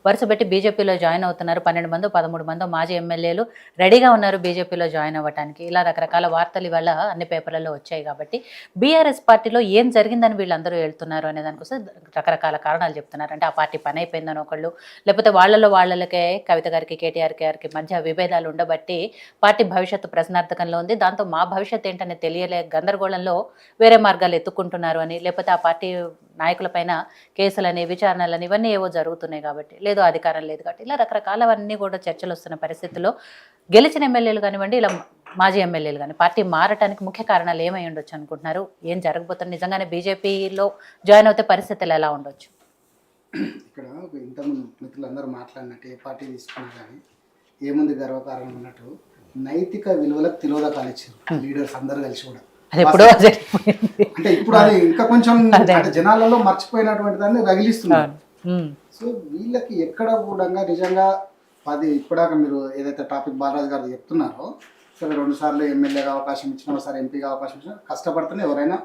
వరుసపెట్టి బీజేపీలో జాయిన్ అవుతున్నారు. 12 మందో 13 మందో మాజీ ఎమ్మెల్యేలు రెడీగా ఉన్నారు బీజేపీలో జాయిన్ అవ్వటానికి. ఇలా రకరకాల వార్తలు ఇవాళ అన్ని పేపర్లలో వచ్చాయి కాబట్టి బీఆర్ఎస్ పార్టీలో ఏం జరిగిందని వీళ్ళందరూ వెళ్తున్నారు అనే దానికోసం రకరకాల కారణాలు చెప్తున్నారు. అంటే ఆ పార్టీ పని అయిపోయిందని ఒకళ్ళు, లేకపోతే వాళ్ళకే కవిత గారికి కేటీఆర్ గారికి మధ్య విభేదాలు ఉండబట్టి పార్టీ భవిష్యత్తు ప్రశ్నార్థకంలో ఉంది. దాంతో మా భవిష్యత్తు ఏంటనే తెలియలే గందరగోళంలో వేరే మార్గాలు ఎత్తుకుంటున్నారు అని, లేకపోతే ఆ పార్టీ నాయకులపైన కేసులని విచారణలని ఇవన్నీ ఏవో జరుగుతున్నాయి కాబట్టి, లేదు అధికారం లేదు కాబట్టి, ఇలా రకరకాలవన్నీ కూడా చర్చలు వస్తున్న పరిస్థితుల్లో గెలిచిన ఎమ్మెల్యేలు కానివ్వండి, ఇలా మాజీ ఎమ్మెల్యేలు కానీ పార్టీ మారటానికి ముఖ్య కారణాలు ఏమై ఉండొచ్చు అనుకుంటున్నారు? ఏం జరగబోతుంది? నిజంగానే బీజేపీలో జాయిన్ అవుతే పరిస్థితులు ఎలా ఉండొచ్చు? ఇక్కడ ఇంతకుముందు మిత్రులందరూ మాట్లాడినట్టు ఏ పార్టీ తీసుకున్నా కానీ ఏముంది గర్వకారణం అన్నట్టు నైతిక విలువలకు తిలోదకాలు ఇచ్చారు లీడర్స్ అందరూ కలిసి కూడా. అంటే ఇప్పుడు అది ఇంకా కొంచెం అంటే జనాలలో మర్చిపోయినటువంటి దాన్ని రగిలిస్తున్నారు. సో వీళ్ళకి ఎక్కడ కూడా నిజంగా ఇప్పటిదాకా మీరు ఏదైతే టాపిక్ బాలరాజు గారు చెప్తున్నారో, సరే 2 సార్లు ఎమ్మెల్యేగా అవకాశం ఇచ్చినా, ఒకసారి ఎంపీగా అవకాశం ఇచ్చినా, కష్టపడితేనే ఎవరైనా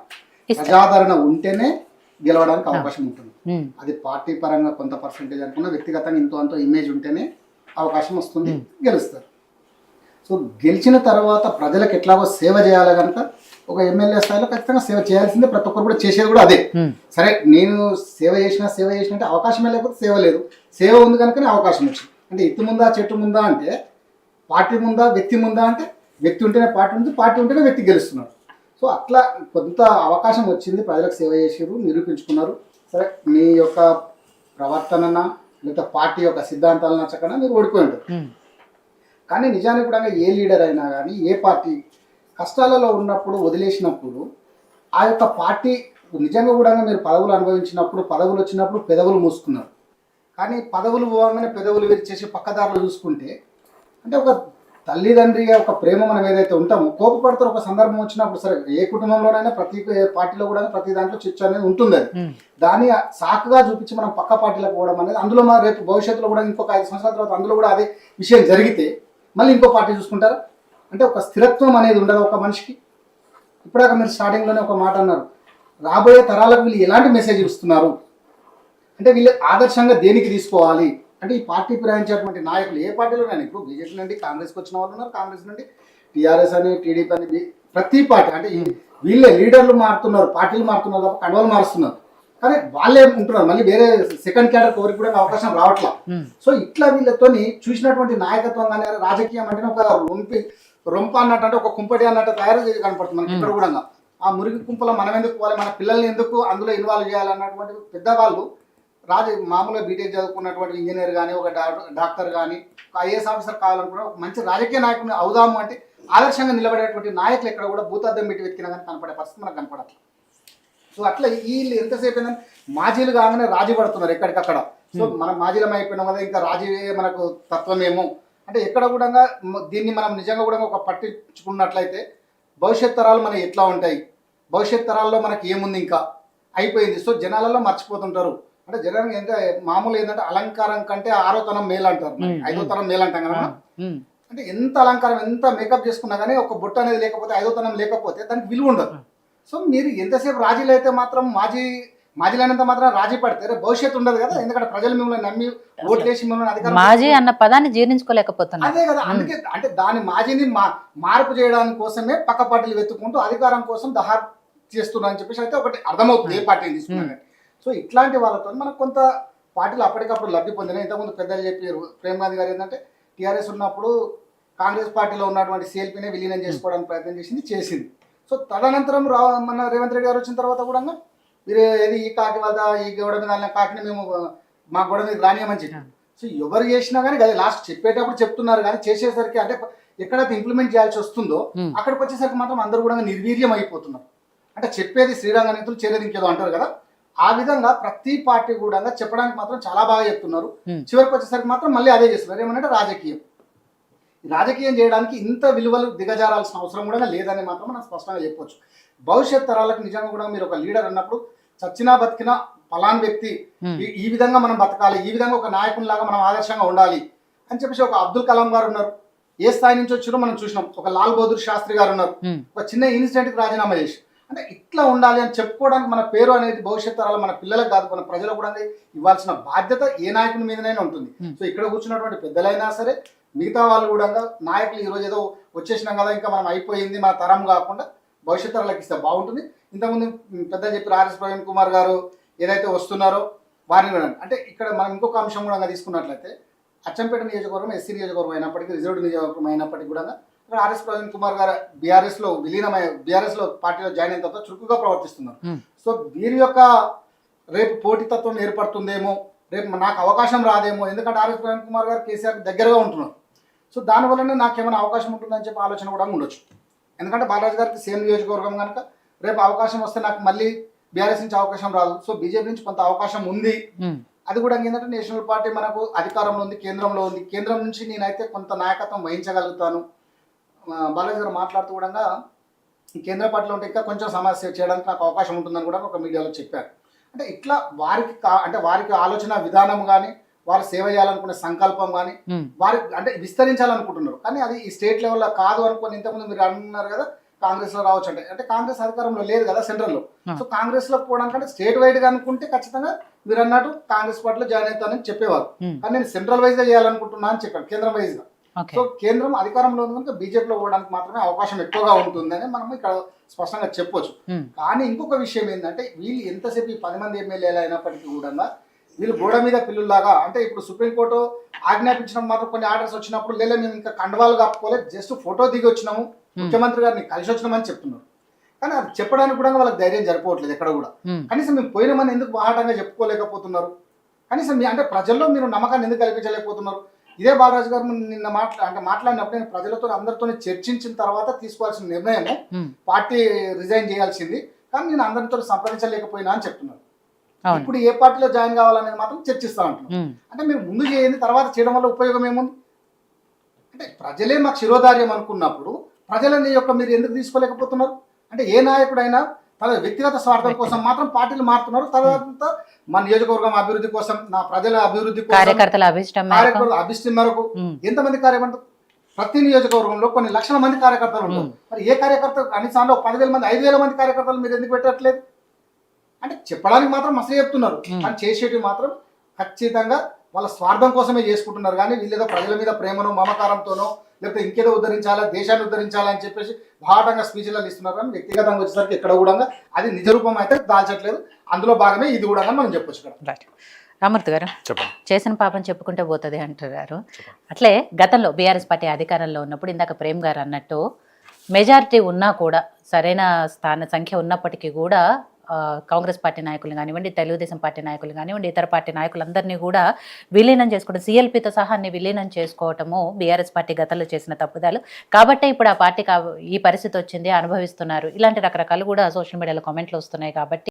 ప్రజాదరణ ఉంటేనే గెలవడానికి అవకాశం ఉంటుంది. అది పార్టీ పరంగా కొంత పర్సెంటేజ్ అనుకున్నా, వ్యక్తిగతంగా ఇంతో అంతో ఇమేజ్ ఉంటేనే అవకాశం వస్తుంది, గెలుస్తారు. సో గెలిచిన తర్వాత ప్రజలకు ఎట్లాగో సేవ చేయాలి కనుక ఒక ఎమ్మెల్యే స్థాయిలో ఖచ్చితంగా సేవ చేయాల్సిందే. ప్రతి ఒక్కరు కూడా చేసేది కూడా అదే. సరే నేను సేవ చేసిన అంటే అవకాశమే లేకపోతే సేవ లేదు. సేవ ఉంది కనుకనే అవకాశం వచ్చింది. అంటే ఇత్తు ముందా చెట్టు ముందా అంటే పార్టీ ముందా వ్యక్తి ముందా అంటే వ్యక్తి ఉంటేనే పార్టీ ఉంది, పార్టీ ఉంటేనే వ్యక్తి గెలుస్తున్నాడు. సో అట్లా కొంత అవకాశం వచ్చింది, ప్రజలకు సేవ చేసారు, నిరూపించుకున్నారు. సరే మీ యొక్క ప్రవర్తన లేకపోతే పార్టీ యొక్క సిద్ధాంతాలు నచ్చకుండా మీరు ఓడిపోయి ఉంటారు. కానీ నిజానికి కూడా ఏ లీడర్ అయినా కానీ ఏ పార్టీ కష్టాలలో ఉన్నప్పుడు వదిలేసినప్పుడు ఆ యొక్క పార్టీ నిజంగా కూడా మీరు పదవులు అనుభవించినప్పుడు, పదవులు వచ్చినప్పుడు పెదవులు మూసుకున్నారు. కానీ పదవులు పోగానే పెదవులు విరిచేసి పక్కదారులు చూసుకుంటే, అంటే ఒక తల్లిదండ్రిగా ఒక ప్రేమ మనం ఏదైతే ఉంటామో, కోపపడతారు ఒక సందర్భం వచ్చినప్పుడు. సరే ఏ కుటుంబంలోనైనా ప్రతి పార్టీలో కూడా ప్రతి దాంట్లో చిచ్చు అనేది ఉంటుంది. అది దాన్ని సాకుగా చూపించి మనం పక్క పార్టీలకు పోవడం అనేది, అందులో మన రేపు భవిష్యత్తులో కూడా ఇంకొక 5 సంవత్సరాల తర్వాత అందులో కూడా అదే విషయం జరిగితే మళ్ళీ ఇంకో పార్టీ చూసుకుంటారు. అంటే ఒక స్థిరత్వం అనేది ఉండదు ఒక మనిషికి. ఇప్పుడాక మీరు స్టార్టింగ్లోనే ఒక మాట అన్నారు, రాబోయే తరాలకు వీళ్ళు ఎలాంటి మెసేజ్ ఇస్తున్నారు అంటే వీళ్ళు ఆదర్శంగా దేనికి తీసుకోవాలి అంటే ఈ పార్టీ ప్రయాణించేటువంటి నాయకులు ఏ పార్టీలో కానీ, ఇప్పుడు బీజేపీ నుండి కాంగ్రెస్కి వచ్చిన వాళ్ళు ఉన్నారు, కాంగ్రెస్ నుండి టీఆర్ఎస్ అని, టీడీపీ అని, ప్రతి పార్టీ అంటే వీళ్ళే లీడర్లు మారుతున్నారు, పార్టీలు మారుతున్నారు తప్ప కండవలు మారుస్తున్నారు. కానీ వాళ్ళే ఉంటున్నారు, మళ్ళీ వేరే సెకండ్ క్యాడర్ కోరికి కూడా అవకాశం రావట్లా. సో ఇట్లా వీళ్ళతోని చూసినటువంటి నాయకత్వం కానీ రాజకీయం అంటే ఒక రొంప అన్నట్టు, అంటే ఒక కుంపటి అన్నట్టు తయారు చేసి కనపడుతుంది మనకి ఇక్కడ కూడా. ఆ మురికి కుంపలో మనం ఎందుకు పోవాలి, మన పిల్లల్ని ఎందుకు అందులో ఇన్వాల్వ్ చేయాలన్నటువంటి పెద్దవాళ్ళు మామూలుగా బీటెక్ చదువుకున్నటువంటి ఇంజనీర్ కానీ, ఒక డాక్టర్ కానీ, ఒక ఐఏఎస్ ఆఫీసర్ కావాలనుకున్నా ఒక మంచి రాజకీయ నాయకుని అవుదాము అంటే ఆదర్శంగా నిలబడేటువంటి నాయకులు ఎక్కడ కూడా భూతార్థం పెట్టి వెతికినా కానీ కనపడే పరిస్థితి మనకు కనపడట్లేదు. సో అట్లా వీళ్ళు ఎంతసేపు ఏంటంటే మాజీలు కాగానే రాజీ పడుతున్నారు ఎక్కడికక్కడ. సో మనం మాజీలం అయిపోయినాం కదా, ఇంకా రాజీవే మనకు తత్వమేమో అంటే ఎక్కడ కూడా దీన్ని మనం నిజంగా కూడా ఒక పట్టించుకున్నట్లయితే భవిష్యత్ తరాలు మనకి ఎట్లా ఉంటాయి, భవిష్యత్ తరాల్లో మనకి ఏముంది ఇంకా అయిపోయింది. సో జనాలలో మర్చిపోతుంటారు. అంటే జనానికి ఎంత మామూలు ఏంటంటే అలంకారం కంటే 6వ తరం మేలు అంటారు, 5వ తరం మేలు అంటాం కదా. అంటే ఎంత అలంకారం ఎంత మేకప్ చేసుకున్నా కానీ ఒక బొట్టు అనేది లేకపోతే, 5వ తరం లేకపోతే దానికి విలువ ఉండదు. సో మీరు ఎంతసేపు రాజీలు అయితే మాత్రం మాజీలైనంత మాత్రం రాజీ పడితే భవిష్యత్తు ఉండదు కదా. ఎందుకంటే ప్రజలు మిమ్మల్ని నమ్మి ఓట్లేసి మిమ్మల్ని అధికారం మాజీ అన్న పదాన్ని జీర్ణించుకోలేకపోతున్నారు. అదే కదా, అందుకే అంటే దాని మాజీని మార్పు చేయడానికి కోసమే పక్క పార్టీలు వెతుక్కుంటూ అధికారం కోసం దహార్ చేస్తున్నారని చెప్పేసి అయితే ఒకటి అర్థమవుతుంది ఏ పార్టీని తీసుకున్నారని. సో ఇట్లాంటి వాళ్ళతో మనకు కొంత పార్టీలు అప్పటికప్పుడు లబ్ధి పొందినాయి. ఇంతకుముందు పెద్దలు చెప్పారు, ప్రేమ్ గాంధీ గారు ఏంటంటే టీఆర్ఎస్ ఉన్నప్పుడు కాంగ్రెస్ పార్టీలో ఉన్నటువంటి సిఎల్పీనే విలీనం చేసుకోవడానికి ప్రయత్నం చేసింది. సో తదనంతరం మన రేవంత్ రెడ్డి గారు వచ్చిన తర్వాత కూడా మీరు ఏది ఈ కాకి వద్ద ఈ గోడ మీద కాకిని మేము మా గోడ మీద రానియమని చెప్పి. సో ఎవరు చేసినా కానీ అదే లాస్ట్ చెప్పేటప్పుడు చెప్తున్నారు, కానీ చేసేసరికి అంటే ఎక్కడైతే ఇంప్లిమెంట్ చేయాల్సి వస్తుందో అక్కడికి వచ్చేసరికి మాత్రం అందరూ కూడా నిర్వీర్యం అయిపోతున్నారు. అంటే చెప్పేది శ్రీరంగ నీతులు చేరేది ఇంకేదో అంటారు కదా, ఆ విధంగా ప్రతి పార్టీ కూడా చెప్పడానికి మాత్రం చాలా బాగా చెప్తున్నారు. చివరికి వచ్చేసరికి మాత్రం మళ్ళీ అదే చేస్తున్నారు. ఏమనంటే రాజకీయం చేయడానికి ఇంత విలువలు దిగజారాల్సిన అవసరం కూడా లేదని మాత్రం మనం స్పష్టంగా చెప్పొచ్చు. భవిష్యత్ తరాలకు నిజంగా కూడా మీరు ఒక లీడర్ అన్నప్పుడు చచ్చినా బతికినా ఫలాన్ వ్యక్తి ఈ విధంగా మనం బతకాలి, ఈ విధంగా ఒక నాయకునిలాగా మనం ఆదర్శంగా ఉండాలి అని చెప్పేసి ఒక అబ్దుల్ కలాం గారు ఉన్నారు, ఏ స్థాయి నుంచి వచ్చారో మనం చూసినాం. ఒక లాల్ బహదూర్ శాస్త్రి గారు ఉన్నారు, ఒక చిన్న ఇన్సిడెంట్కి రాజీనామా చేసి అంటే ఇట్లా ఉండాలి అని చెప్పుకోవడానికి మన పేరు అనేది భవిష్యత్ తరాలు మన పిల్లలకు కాదు మన ప్రజలకు కూడా ఇవ్వాల్సిన బాధ్యత ఏ నాయకుని మీదనైనా ఉంటుంది. సో ఇక్కడ కూర్చున్నటువంటి పెద్దలైనా సరే మిగతా వాళ్ళు కూడా నాయకులు ఈరోజు ఏదో వచ్చేసినాం కదా ఇంకా మనం అయిపోయింది మన తరం కాకుండా భవిష్యత్ తరాలకు ఇస్తే బాగుంటుంది. ఇంతకుముందు పెద్దలు చెప్పారు ఆర్ఎస్ ప్రవీణ్ కుమార్ గారు ఏదైతే వస్తున్నారో వారిని వినండి. అంటే ఇక్కడ మనం ఇంకొక అంశం కూడా తీసుకున్నట్లయితే అచ్చంపేట నియోజకవర్గం ఎస్సీ నియోజకవర్గం అయినప్పటికీ రిజర్వ్డ్ నియోజకవర్గం అయినప్పటికీ కూడా ఇక్కడ ఆర్ఎస్ ప్రవీణ్ కుమార్ గారు బీఆర్ఎస్ లో పార్టీలో జాయిన్ అయిన తర్వాత చురుకుగా ప్రవర్తిస్తున్నారు. సో వీరి యొక్క రేపు పోటీతత్వం ఏర్పడుతుందేమో, రేపు నాకు అవకాశం రాదేమో, ఎందుకంటే ఆర్ఎస్ ప్రవీణ్ కుమార్ గారు కేసీఆర్ దగ్గరగా ఉంటున్నారు. సో దానివల్లనే నాకేమైనా అవకాశం ఉంటుందని చెప్పి ఆలోచన కూడా ఉండొచ్చు. ఎందుకంటే బాలరాజు గారికి సేమ్ నియోజకవర్గం కనుక రేపు అవకాశం వస్తే నాకు మళ్ళీ బీఆర్ఎస్ నుంచి అవకాశం రాదు. సో బీజేపీ నుంచి కొంత అవకాశం ఉంది. అది కూడా ఏంటంటే నేషనల్ పార్టీ మనకు అధికారంలో ఉంది, కేంద్రంలో ఉంది. కేంద్రం నుంచి నేనైతే కొంత నాయకత్వం వహించగలుగుతాను. బాలరాజు గారు మాట్లాడుతూ కూడా కేంద్ర పార్టీలో ఉంటే ఇంకా కొంచెం సమస్య చేయడానికి నాకు అవకాశం ఉంటుందని కూడా ఒక మీడియాలో చెప్పారు. అంటే ఇట్లా వారికి ఆలోచన విధానం కానీ వారు సేవ చేయాలనుకునే సంకల్పం కానీ వారికి అంటే విస్తరించాలనుకుంటున్నారు. కానీ అది ఈ స్టేట్ లెవెల్లో కాదు అనుకుని ఇంతకుముందు మీరు అన్నారు కదా కాంగ్రెస్ లో రావచ్చు అంటే కాంగ్రెస్ అధికారంలో లేదు కదా సెంట్రల్ లో. సో కాంగ్రెస్ లో పోవడానికి స్టేట్ వైడ్ గా అనుకుంటే ఖచ్చితంగా మీరు అన్నట్టు కాంగ్రెస్ పార్టీలో జాయిన్ అవుతానని చెప్పేవారు. కానీ నేను సెంట్రల్ వైజ్ గా చేయాలనుకుంటున్నా అని చెప్పాను, కేంద్రం వైజ్ గా. సో కేంద్రం అధికారంలో ఉంది కనుక బీజేపీలో పోవడానికి మాత్రమే అవకాశం ఎక్కువగా ఉంటుందని మనం ఇక్కడ స్పష్టంగా చెప్పొచ్చు. కానీ ఇంకొక విషయం ఏంటంటే వీళ్ళు ఎంతసేపు ఈ 10 మంది ఎమ్మెల్యేలు అయినప్పటికీ కూడా వీళ్ళు గోడ మీద పిల్లులాగా అంటే ఇప్పుడు సుప్రీంకోర్టు ఆజ్ఞాపించడం మాత్రం కొన్ని ఆర్డర్స్ వచ్చినప్పుడు లేదా మేము ఇంకా కండవాలు కప్పుకోలేదు జస్ట్ ఫోటో దిగి వచ్చినాము ముఖ్యమంత్రి గారిని కలిసి వచ్చినామని చెప్తున్నారు. కానీ అది చెప్పడానికి కూడా వాళ్ళకి ధైర్యం సరిపోవట్లేదు ఎక్కడ కూడా. కనీసం మేము పోయినామని ఎందుకు బాహాటంగా చెప్పుకోలేకపోతున్నారు? కనీసం అంటే ప్రజల్లో మీరు నమ్మకాన్ని ఎందుకు కల్పించలేకపోతున్నారు? ఇదే బాలరాజు గారు నిన్న మాట్లాడినప్పుడు నేను ప్రజలతో అందరితో చర్చించిన తర్వాత తీసుకోవాల్సిన నిర్ణయం పార్టీ రిజైన్ చేయాల్సింది, కానీ నేను అందరితో సంప్రదించలేకపోయినా అని చెప్తున్నారు. ఇప్పుడు ఏ పార్టీలో జాయిన్ కావాలనేది మాత్రం చర్చిస్తా ఉంటున్నాం. అంటే మీరు ముందు చేయండి, తర్వాత చేయడం వల్ల ఉపయోగం ఏముంది? అంటే ప్రజలే మాకు శిరోధార్యం అనుకున్నప్పుడు ప్రజలని మీరు ఎందుకు తీసుకోలేకపోతున్నారు? అంటే ఏ నాయకుడైనా తన వ్యక్తిగత స్వార్థం కోసం మాత్రం పార్టీలు మారుతున్నారు. తర్వాత మా నియోజకవర్గం అభివృద్ధి కోసం, నా ప్రజల అభివృద్ధి కోసం, కార్యకర్తల అభిష్టం మేరకు ఎంతమంది కార్యకర్తలు ప్రతి నియోజకవర్గంలో కొన్ని లక్షల మంది కార్యకర్తలు ఉంటారు. మరి ఏ కార్యకర్త కనీసంలో 10,000 మంది 5,000 మంది కార్యకర్తలు మీరు ఎందుకు పెట్టట్లేదు? అంటే చెప్పడానికి మాత్రం మస్తు చెప్తున్నారు, కానీ చేసేటివి మాత్రం ఖచ్చితంగా వాళ్ళ స్వార్థం కోసమే చేసుకుంటున్నారు. కానీ వీళ్ళేదో ప్రజల మీద ప్రేమనో మమకారంతోనో లేకపోతే ఇంకేదో ఉద్ధరించాలా, దేశాన్ని ఉద్ధరించాలా అని చెప్పేసి బాటంగా స్పీచ్లలో ఇస్తున్నారు. కానీ వ్యక్తిగతంగా వచ్చేసరికి ఎక్కడ కూడా అది నిజ రూపం అయితే దాల్చట్లేదు. అందులో భాగమే ఇది కూడా మనం చెప్పొచ్చు కదా. రామూర్తి గారు చేసిన పాపం చెప్పుకుంటే పోతుంది అంటున్నారు. అట్లే గతంలో బీఆర్ఎస్ పార్టీ అధికారంలో ఉన్నప్పుడు ఇందాక ప్రేమ్ గారు అన్నట్టు మెజారిటీ ఉన్నా కూడా సరైన స్థాన సంఖ్య ఉన్నప్పటికీ కూడా కాంగ్రెస్ పార్టీ నాయకులు కానివ్వండి, తెలుగుదేశం పార్టీ నాయకులు కానివ్వండి, ఇతర పార్టీ నాయకులందరినీ కూడా విలీనం చేసుకోవడం, సిఎల్పితో సహా అన్ని విలీనం చేసుకోవటము బీఆర్ఎస్ పార్టీ గతంలో చేసిన తప్పుదాలు. కాబట్టే ఇప్పుడు ఆ పార్టీకి ఈ పరిస్థితి వచ్చింది, అనుభవిస్తున్నారు. ఇలాంటి రకరకాలు కూడా సోషల్ మీడియాలో కామెంట్లు వస్తున్నాయి. కాబట్టి